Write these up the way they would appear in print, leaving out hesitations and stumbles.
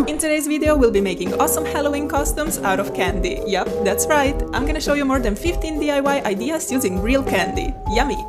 Woohoo! In today's video, we'll be making awesome Halloween costumes out of candy. Yup, that's right. I'm gonna show you more than 15 DIY ideas using real candy. Yummy!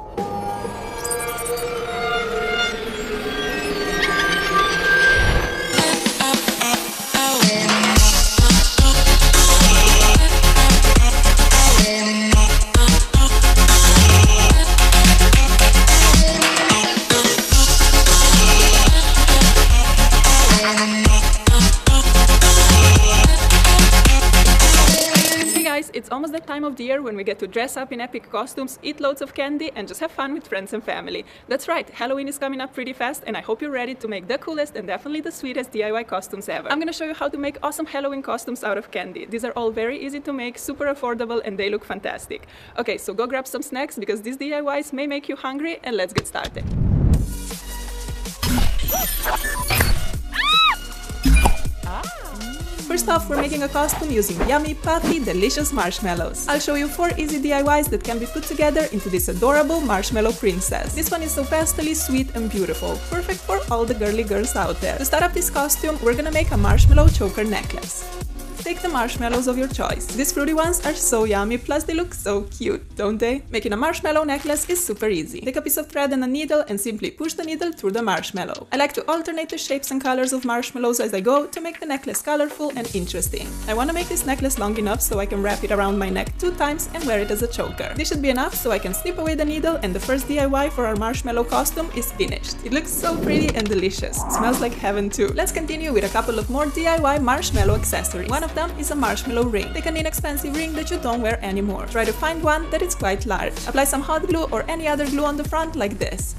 It's almost that time of the year when we get to dress up in epic costumes, eat loads of candy, and just have fun with friends and family. That's right, Halloween is coming up pretty fast, and I hope you're ready to make the coolest and definitely the sweetest DIY costumes ever. I'm gonna show you how to make awesome Halloween costumes out of candy. These are all very easy to make, super affordable, and they look fantastic. Okay, so go grab some snacks because these DIYs may make you hungry, and let's get started. First off, we're making a costume using yummy, puffy, delicious marshmallows. I'll show you 4 easy DIYs that can be put together into this adorable marshmallow princess. This one is so pastely, sweet and beautiful, perfect for all the girly girls out there. To start up this costume, we're gonna make a marshmallow choker necklace. Take the marshmallows of your choice. These fruity ones are so yummy, plus they look so cute, don't they? Making a marshmallow necklace is super easy. Take a piece of thread and a needle and simply push the needle through the marshmallow. I like to alternate the shapes and colors of marshmallows as I go to make the necklace colorful and interesting. I want to make this necklace long enough so I can wrap it around my neck 2 times and wear it as a choker. This should be enough so I can snip away the needle, and the first DIY for our marshmallow costume is finished. It looks so pretty and delicious. Smells like heaven too. Let's continue with a couple of more DIY marshmallow accessories. One of them is a marshmallow ring. Take an inexpensive ring that you don't wear anymore. Try to find one that is quite large. Apply some hot glue or any other glue on the front like this.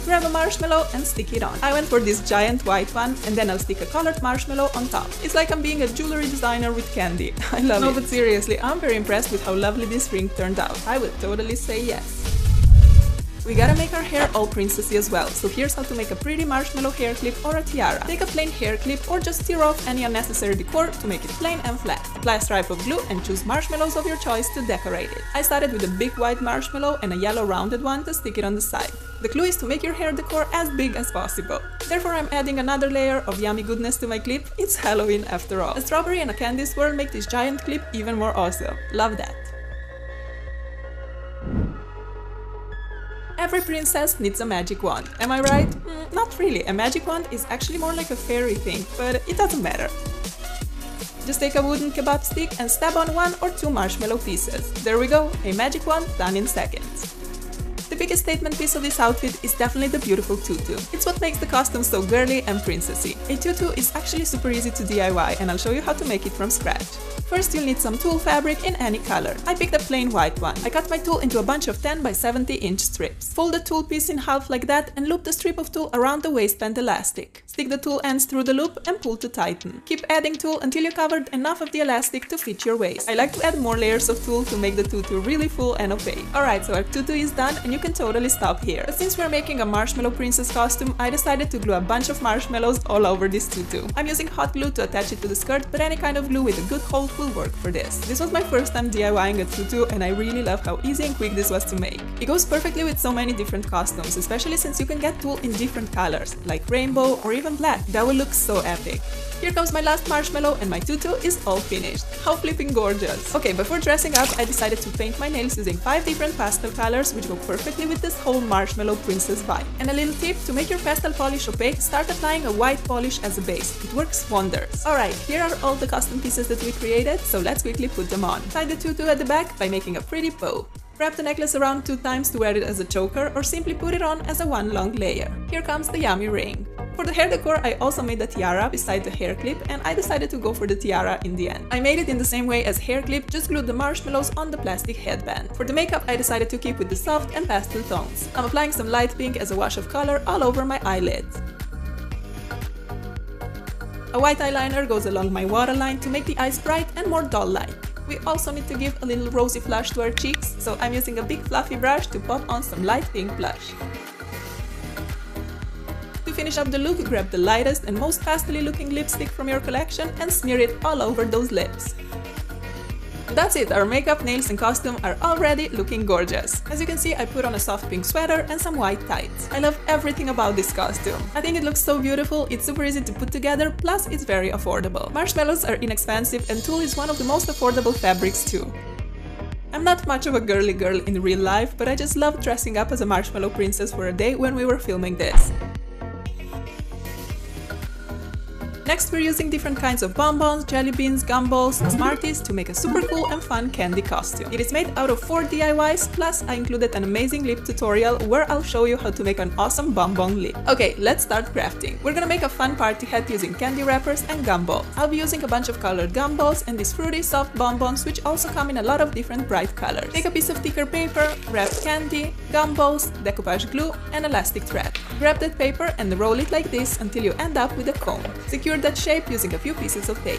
Grab a marshmallow and stick it on. I went for this giant white one, and then I'll stick a colored marshmallow on top. It's like I'm being a jewelry designer with candy. I love it. No, but seriously, I'm very impressed with how lovely this ring turned out. I would totally say yes. We gotta make our hair all princessy as well, so here's how to make a pretty marshmallow hair clip or a tiara. Take a plain hair clip or just tear off any unnecessary decor to make it plain and flat. Apply a stripe of glue and choose marshmallows of your choice to decorate it. I started with a big white marshmallow and a yellow rounded one to stick it on the side. The clue is to make your hair decor as big as possible. Therefore, I'm adding another layer of yummy goodness to my clip. It's Halloween after all. A strawberry and a candy swirl make this giant clip even more awesome. Love that. Every princess needs a magic wand, am I right? Not really, a magic wand is actually more like a fairy thing, but it doesn't matter. Just take a wooden kebab stick and stab on 1 or 2 marshmallow pieces. There we go, a magic wand done in seconds. The biggest statement piece of this outfit is definitely the beautiful tutu. It's what makes the costume so girly and princessy. A tutu is actually super easy to DIY, and I'll show you how to make it from scratch. First, you'll need some tulle fabric in any color. I picked a plain white one. I cut my tulle into a bunch of 10 by 70 inch strips. Fold the tulle piece in half like that and loop the strip of tulle around the waistband elastic. Stick the tulle ends through the loop and pull to tighten. Keep adding tulle until you covered enough of the elastic to fit your waist. I like to add more layers of tulle to make the tutu really full and opaque. Alright, so our tutu is done and you can totally stop here. But since we're making a marshmallow princess costume, I decided to glue a bunch of marshmallows all over this tutu. I'm using hot glue to attach it to the skirt, but any kind of glue with a good hold will work for this. This was my first time DIYing a tutu, and I really love how easy and quick this was to make. It goes perfectly with so many different costumes, especially since you can get tulle in different colors, like rainbow or even black. That will look so epic. Here comes my last marshmallow and my tutu is all finished. How flipping gorgeous! Okay, before dressing up, I decided to paint my nails using 5 different pastel colors which go perfectly with this whole marshmallow princess vibe. And a little tip, to make your pastel polish opaque, start applying a white polish as a base. It works wonders. Alright, here are all the custom pieces that we created, so let's quickly put them on. Tie the tutu at the back by making a pretty bow. Wrap the necklace around 2 times to wear it as a choker, or simply put it on as a one long layer. Here comes the yummy ring. For the hair decor, I also made a tiara beside the hair clip, and I decided to go for the tiara in the end. I made it in the same way as hair clip, just glued the marshmallows on the plastic headband. For the makeup, I decided to keep with the soft and pastel tones. I'm applying some light pink as a wash of color all over my eyelids. A white eyeliner goes along my waterline to make the eyes bright and more doll-like. We also need to give a little rosy flush to our cheeks, so I'm using a big fluffy brush to pop on some light pink blush. To finish up the look, grab the lightest and most pastel-y looking lipstick from your collection and smear it all over those lips. That's it, our makeup, nails and costume are already looking gorgeous. As you can see, I put on a soft pink sweater and some white tights. I love everything about this costume. I think it looks so beautiful, it's super easy to put together, plus it's very affordable. Marshmallows are inexpensive and tulle is one of the most affordable fabrics too. I'm not much of a girly girl in real life, but I just loved dressing up as a marshmallow princess for a day when we were filming this. Next, we're using different kinds of bonbons, jelly beans, gumballs, Smarties to make a super cool and fun candy costume. It is made out of 4 DIYs, plus I included an amazing lip tutorial where I'll show you how to make an awesome bonbon lip. Okay, let's start crafting. We're gonna make a fun party hat using candy wrappers and gumballs. I'll be using a bunch of colored gumballs and these fruity soft bonbons which also come in a lot of different bright colors. Take a piece of thicker paper, wrap candy, gumballs, decoupage glue and elastic thread. Grab that paper and roll it like this until you end up with a cone. Secure that shape using a few pieces of tape.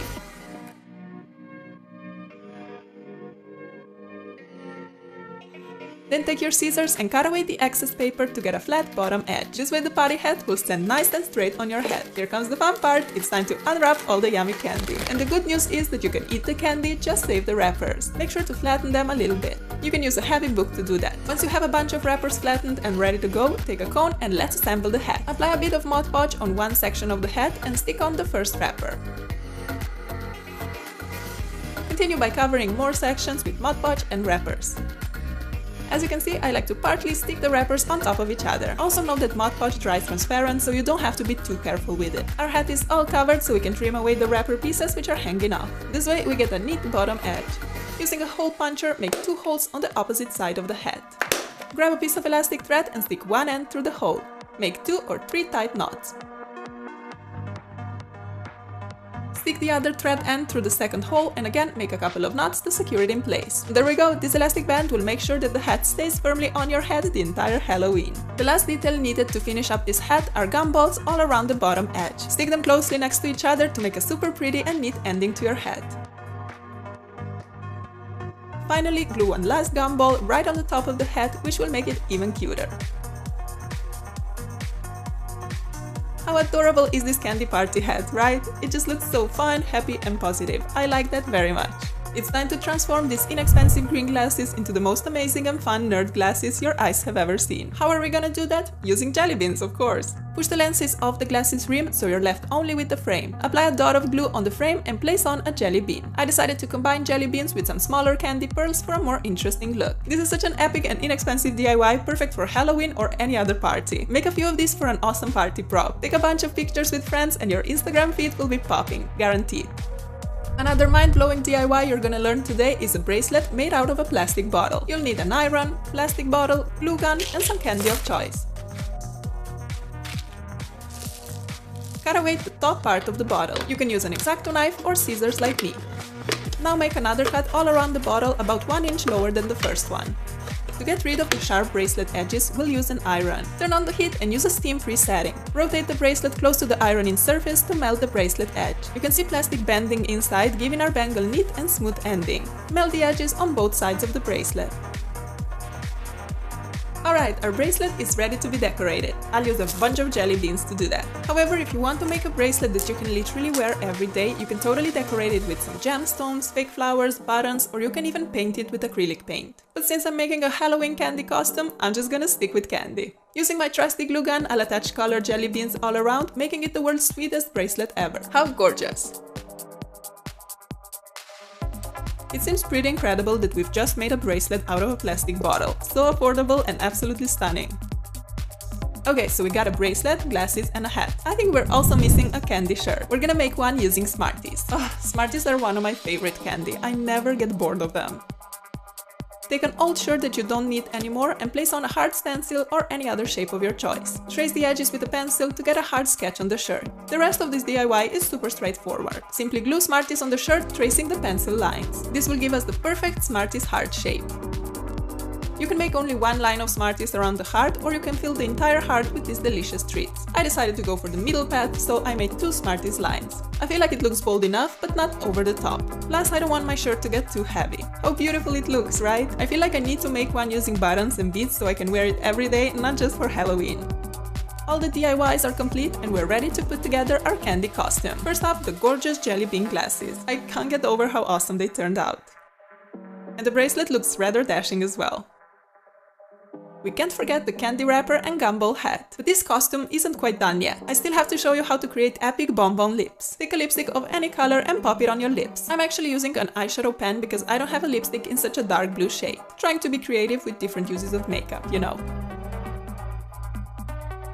Then take your scissors and cut away the excess paper to get a flat bottom edge. This way the party hat will stand nice and straight on your head. Here comes the fun part, it's time to unwrap all the yummy candy. And the good news is that you can eat the candy, just save the wrappers. Make sure to flatten them a little bit. You can use a heavy book to do that. Once you have a bunch of wrappers flattened and ready to go, take a cone and let's assemble the hat. Apply a bit of Mod Podge on one section of the hat and stick on the first wrapper. Continue by covering more sections with Mod Podge and wrappers. As you can see, I like to partly stick the wrappers on top of each other. Also note that Mod Podge dries transparent, so you don't have to be too careful with it. Our hat is all covered, so we can trim away the wrapper pieces which are hanging off. This way we get a neat bottom edge. Using a hole puncher, make 2 holes on the opposite side of the hat. Grab a piece of elastic thread and stick one end through the hole. Make 2 or 3 tight knots. Stick the other thread end through the second hole and again make a couple of knots to secure it in place. There we go, this elastic band will make sure that the hat stays firmly on your head the entire Halloween. The last detail needed to finish up this hat are gumballs all around the bottom edge. Stick them closely next to each other to make a super pretty and neat ending to your hat. Finally, glue one last gumball right on the top of the hat, which will make it even cuter. How adorable is this candy party hat, right? It just looks so fun, happy and positive. I like that very much. It's time to transform these inexpensive green glasses into the most amazing and fun nerd glasses your eyes have ever seen. How are we gonna do that? Using jelly beans, of course. Push the lenses off the glasses rim so you're left only with the frame. Apply a dot of glue on the frame and place on a jelly bean. I decided to combine jelly beans with some smaller candy pearls for a more interesting look. This is such an epic and inexpensive DIY, perfect for Halloween or any other party. Make a few of these for an awesome party prop. Take a bunch of pictures with friends and your Instagram feed will be popping, guaranteed. Another mind-blowing DIY you're gonna learn today is a bracelet made out of a plastic bottle. You'll need an iron, plastic bottle, glue gun and some candy of choice. Cut away the top part of the bottle. You can use an X-Acto knife or scissors like me. Now make another cut all around the bottle about 1 inch lower than the first one. To get rid of the sharp bracelet edges, we'll use an iron. Turn on the heat and use a steam-free setting. Rotate the bracelet close to the iron-in surface to melt the bracelet edge. You can see plastic bending inside, giving our bangle neat and smooth ending. Melt the edges on both sides of the bracelet. Alright, our bracelet is ready to be decorated. I'll use a bunch of jelly beans to do that. However, if you want to make a bracelet that you can literally wear every day, you can totally decorate it with some gemstones, fake flowers, buttons, or you can even paint it with acrylic paint. But since I'm making a Halloween candy costume, I'm just gonna stick with candy. Using my trusty glue gun, I'll attach colored jelly beans all around, making it the world's sweetest bracelet ever. How gorgeous! It seems pretty incredible that we've just made a bracelet out of a plastic bottle. So affordable and absolutely stunning. Okay, so we got a bracelet, glasses and a hat. I think we're also missing a candy shirt. We're gonna make one using Smarties. Oh, Smarties are one of my favorite candy. I never get bored of them. Take an old shirt that you don't need anymore and place on a hard stencil or any other shape of your choice. Trace the edges with a pencil to get a hard sketch on the shirt. The rest of this DIY is super straightforward. Simply glue Smarties on the shirt, tracing the pencil lines. This will give us the perfect Smarties heart shape. You can make only one line of Smarties around the heart, or you can fill the entire heart with these delicious treats. I decided to go for the middle path, so I made 2 Smarties lines. I feel like it looks bold enough, but not over the top. Plus, I don't want my shirt to get too heavy. How beautiful it looks, right? I feel like I need to make one using buttons and beads so I can wear it every day, not just for Halloween. All the DIYs are complete and we're ready to put together our candy costume. First up, the gorgeous jelly bean glasses. I can't get over how awesome they turned out. And the bracelet looks rather dashing as well. We can't forget the candy wrapper and gumball hat. But this costume isn't quite done yet. I still have to show you how to create epic bonbon lips. Take a lipstick of any color and pop it on your lips. I'm actually using an eyeshadow pen because I don't have a lipstick in such a dark blue shade. Trying to be creative with different uses of makeup, you know.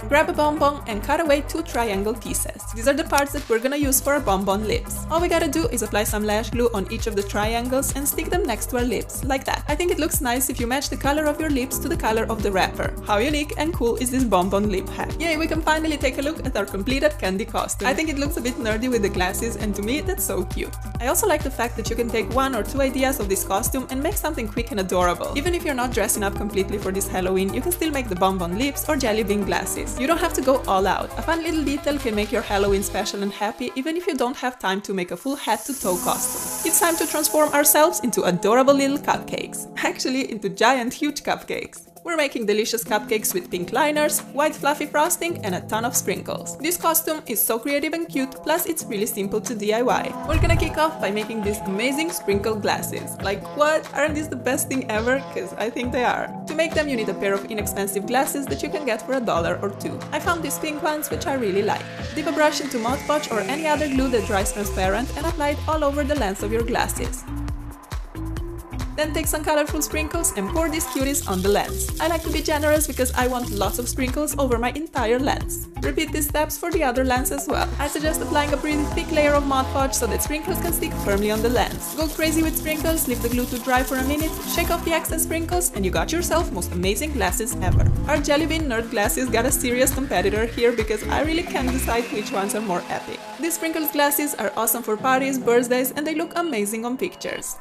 Grab a bonbon and cut away 2 triangle pieces. These are the parts that we're gonna use for our bonbon lips. All we gotta do is apply some lash glue on each of the triangles and stick them next to our lips, like that. I think it looks nice if you match the color of your lips to the color of the wrapper. How unique and cool is this bonbon lip hack? Yay, we can finally take a look at our completed candy costume. I think it looks a bit nerdy with the glasses, and to me that's so cute. I also like the fact that you can take 1 or 2 ideas of this costume and make something quick and adorable. Even if you're not dressing up completely for this Halloween, you can still make the bonbon lips or jelly bean glasses. You don't have to go all out. A fun little detail can make your Halloween special and happy even if you don't have time to make a full head-to-toe costume. It's time to transform ourselves into adorable little cupcakes. Actually, into giant huge cupcakes. We're making delicious cupcakes with pink liners, white fluffy frosting, and a ton of sprinkles. This costume is so creative and cute, plus it's really simple to DIY. We're gonna kick off by making these amazing sprinkle glasses. Like what? Aren't these the best thing ever? Cause I think they are. To make them you need a pair of inexpensive glasses that you can get for $1 or $2. I found these pink ones which I really like. Dip a brush into Mod Podge or any other glue that dries transparent and apply it all over the lens of your glasses. Then take some colorful sprinkles and pour these cuties on the lens. I like to be generous because I want lots of sprinkles over my entire lens. Repeat these steps for the other lens as well. I suggest applying a pretty thick layer of Mod Podge so that sprinkles can stick firmly on the lens. Go crazy with sprinkles, leave the glue to dry for a minute, shake off the excess sprinkles, and you got yourself most amazing glasses ever. Our Jelly Bean Nerd glasses got a serious competitor here because I really can't decide which ones are more epic. These sprinkles glasses are awesome for parties, birthdays, and they look amazing on pictures.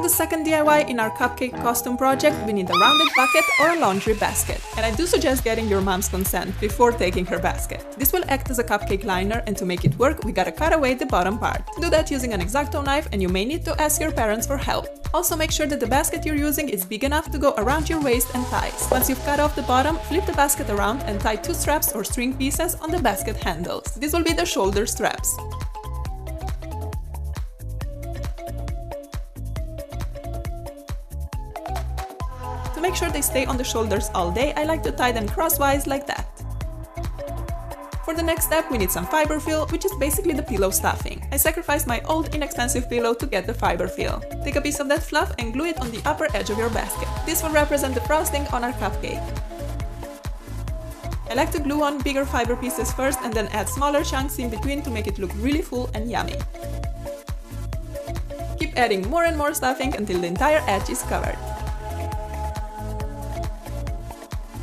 Second DIY in our cupcake costume project, we need a rounded bucket or a laundry basket. And I do suggest getting your mom's consent before taking her basket. This will act as a cupcake liner, and to make it work, we gotta cut away the bottom part. Do that using an X-Acto knife, and you may need to ask your parents for help. Also make sure that the basket you're using is big enough to go around your waist and thighs. Once you've cut off the bottom, flip the basket around and tie 2 straps or string pieces on the basket handles. These will be the shoulder straps. To make sure they stay on the shoulders all day, I like to tie them crosswise like that. For the next step, we need some fiber fill, which is basically the pillow stuffing. I sacrificed my old inexpensive pillow to get the fiber fill. Take a piece of that fluff and glue it on the upper edge of your basket. This will represent the frosting on our cupcake. I like to glue on bigger fiber pieces first and then add smaller chunks in between to make it look really full and yummy. Keep adding more and more stuffing until the entire edge is covered.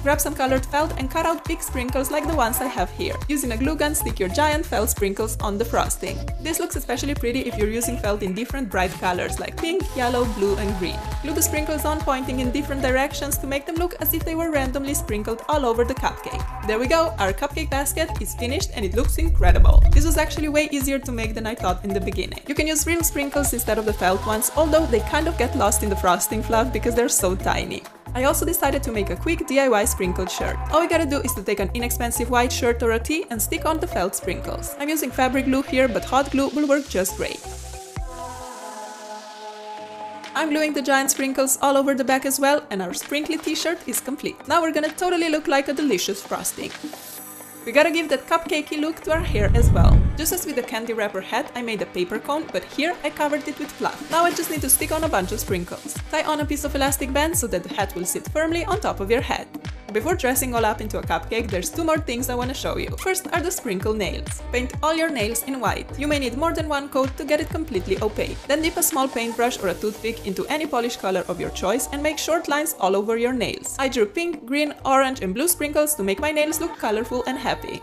Grab some colored felt and cut out big sprinkles like the ones I have here. Using a glue gun, stick your giant felt sprinkles on the frosting. This looks especially pretty if you're using felt in different bright colors like pink, yellow, blue, and green. Glue the sprinkles on, pointing in different directions to make them look as if they were randomly sprinkled all over the cupcake. There we go, our cupcake basket is finished and it looks incredible. This was actually way easier to make than I thought in the beginning. You can use real sprinkles instead of the felt ones, although they kind of get lost in the frosting fluff because they're so tiny. I also decided to make a quick DIY sprinkled shirt. All we gotta do is to take an inexpensive white shirt or a tee and stick on the felt sprinkles. I'm using fabric glue here, but hot glue will work just great. I'm gluing the giant sprinkles all over the back as well, and our sprinkly t-shirt is complete. Now we're gonna totally look like a delicious frosting. We gotta give that cupcakey look to our hair as well. Just as with the candy wrapper hat, I made a paper cone, but here I covered it with fluff. Now I just need to stick on a bunch of sprinkles. Tie on a piece of elastic band so that the hat will sit firmly on top of your head. Before dressing all up into a cupcake, there's 2 more things I want to show you. First are the sprinkle nails. Paint all your nails in white. You may need more than 1 coat to get it completely opaque. Then dip a small paintbrush or a toothpick into any polish color of your choice and make short lines all over your nails. I drew pink, green, orange and blue sprinkles to make my nails look colorful and happy.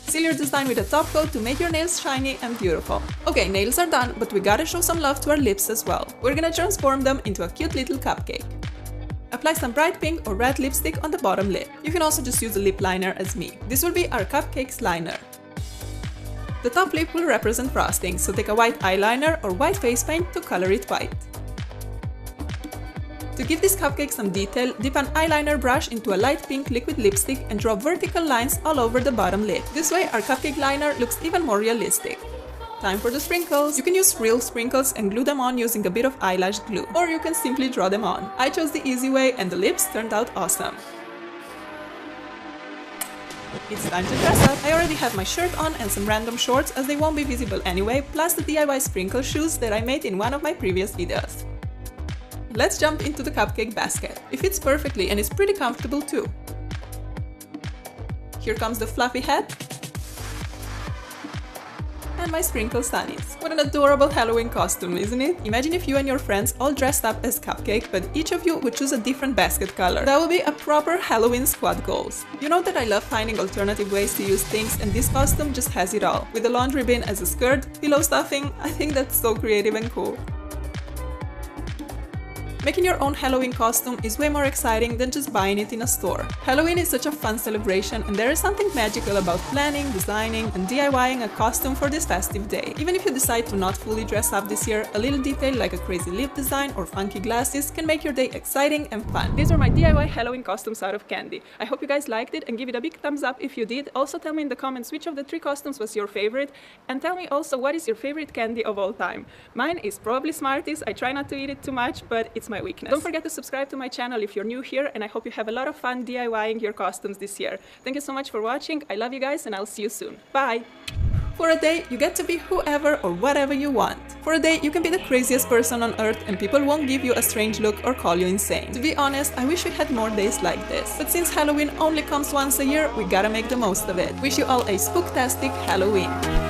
Seal your design with a top coat to make your nails shiny and beautiful. Okay, nails are done, but we gotta show some love to our lips as well. We're gonna transform them into a cute little cupcake. Apply some bright pink or red lipstick on the bottom lip. You can also just use a lip liner as me. This will be our cupcake's liner. The top lip will represent frosting, so take a white eyeliner or white face paint to color it white. To give this cupcake some detail, dip an eyeliner brush into a light pink liquid lipstick and draw vertical lines all over the bottom lip. This way our cupcake liner looks even more realistic. Time for the sprinkles! You can use real sprinkles and glue them on using a bit of eyelash glue, or you can simply draw them on. I chose the easy way and the lips turned out awesome. It's time to dress up! I already have my shirt on and some random shorts as they won't be visible anyway, plus the DIY sprinkle shoes that I made in one of my previous videos. Let's jump into the cupcake basket. It fits perfectly and is pretty comfortable too. Here comes the fluffy hat and my sprinkle sunnies. What an adorable Halloween costume, isn't it? Imagine if you and your friends all dressed up as Cupcake, but each of you would choose a different basket color. That would be a proper Halloween squad goals. You know that I love finding alternative ways to use things, and this costume just has it all. With the laundry bin as a skirt, pillow stuffing, I think that's so creative and cool. Making your own Halloween costume is way more exciting than just buying it in a store. Halloween is such a fun celebration, and there is something magical about planning, designing, and DIYing a costume for this festive day. Even if you decide to not fully dress up this year, a little detail like a crazy lip design or funky glasses can make your day exciting and fun. These were my DIY Halloween costumes out of candy. I hope you guys liked it and give it a big thumbs up if you did. Also tell me in the comments which of the 3 costumes was your favorite, and tell me also what is your favorite candy of all time. Mine is probably Smarties. I try not to eat it too much, but it's my weakness. Don't forget to subscribe to my channel if you're new here, and I hope you have a lot of fun DIYing your costumes this year. Thank you so much for watching. I love you guys, and I'll see you soon. Bye! For a day, you get to be whoever or whatever you want. For a day, you can be the craziest person on earth and people won't give you a strange look or call you insane. To be honest, I wish we had more days like this. But since Halloween only comes once a year, we gotta make the most of it. Wish you all a spooktastic Halloween!